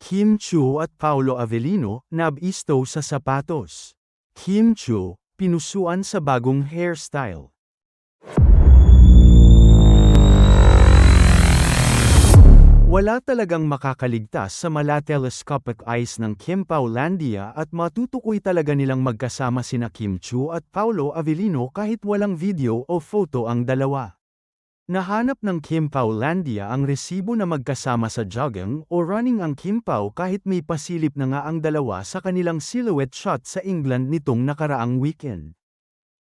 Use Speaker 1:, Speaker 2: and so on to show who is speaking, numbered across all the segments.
Speaker 1: Kim Chiu at Paolo Avellino, nabisto sa sapatos. Kim Chiu, pinusuan sa bagong hairstyle. Wala talagang makakaligtas sa mala-telescopic eyes ng Kim Paulandia at matutukoy talaga nilang magkasama sina Kim Chiu at Paolo Avellino kahit walang video o photo ang dalawa. Nahanap ng Kim Paulandia ang resibo na magkasama sa jogging o running ang Kim Pao kahit may pasilip na nga ang dalawa sa kanilang silhouette shot sa England nitong nakaraang weekend.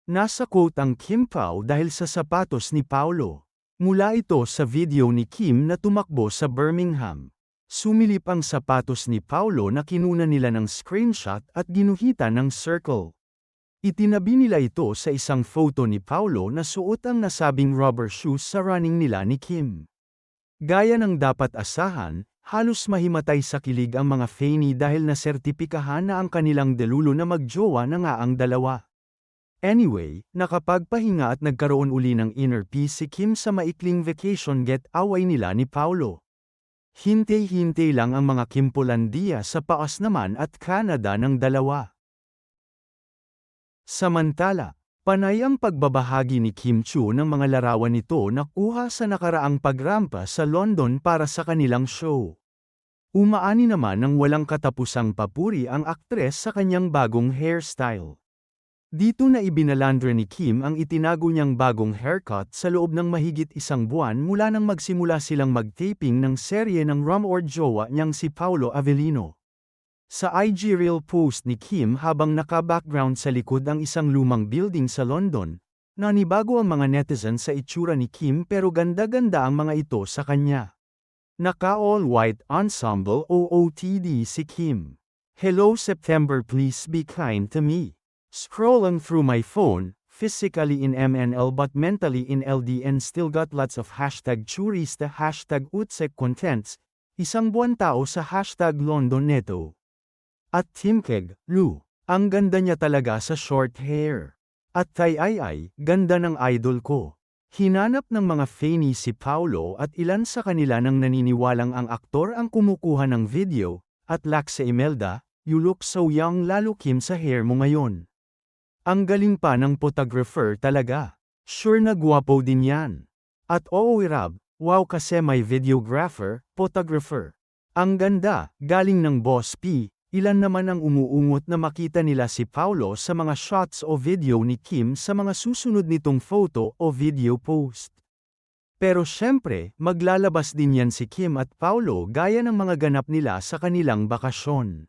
Speaker 1: Nasa quote ang Kim Pao dahil sa sapatos ni Paolo. Mula ito sa video ni Kim na tumakbo sa Birmingham. Sumilip ang sapatos ni Paolo na kinuna nila ng screenshot at ginuhitan ng circle. Itinabi nila ito sa isang photo ni Paolo na suot ang nasabing rubber shoes sa running nila ni Kim. Gaya ng dapat asahan, halos mahimatay sa kilig ang mga fanny dahil nasertipikahan na ang kanilang delulo na magjowa na nga ang dalawa. Anyway, nakapagpahinga at nagkaroon uli ng inner peace si Kim sa maikling vacation get-away nila ni Paolo. Hintay-hintay lang ang mga Kimpolandia sa paas naman at Canada ng dalawa. Samantala, panay ang pagbabahagi ni Kim Chiu ng mga larawan nito na kuha sa nakaraang pagrampa sa London para sa kanilang show. Umaani naman ng walang katapusang papuri ang aktres sa kanyang bagong hairstyle. Dito na ibinalandra ni Kim ang itinago niyang bagong haircut sa loob ng mahigit isang buwan mula nang magsimula silang mag-taping ng serye ng Rom or Jowa niyang si Paolo Avellino. Sa IG reel post ni Kim habang naka-background sa likod ang isang lumang building sa London, nanibago ang mga netizens sa itsura ni Kim pero ganda-ganda ang mga ito sa kanya. Naka-all-white ensemble OOTD si Kim. Hello September, please be kind to me. Scrolling through my phone, physically in MNL but mentally in LDN, still got lots of hashtag churista hashtag utsek contents, isang buwan tao sa hashtag London neto. At Timkeg, Lu, ang ganda niya talaga sa short hair. At ay, ganda ng idol ko. Hinanap ng mga fanny si Paolo at ilan sa kanila nang naniniwalang ang aktor ang kumukuha ng video, at Laksa Imelda, you look so young lalo Kim sa hair mo ngayon. Ang galing pa ng photographer talaga. Sure na gwapo din yan. At oo Rab, wow kasi may videographer, photographer. Ang ganda, galing ng Boss P. Ilan naman ang umuungot na makita nila si Paolo sa mga shots o video ni Kim sa mga susunod nitong photo o video post. Pero syempre, maglalabas din yan si Kim at Paolo gaya ng mga ganap nila sa kanilang bakasyon.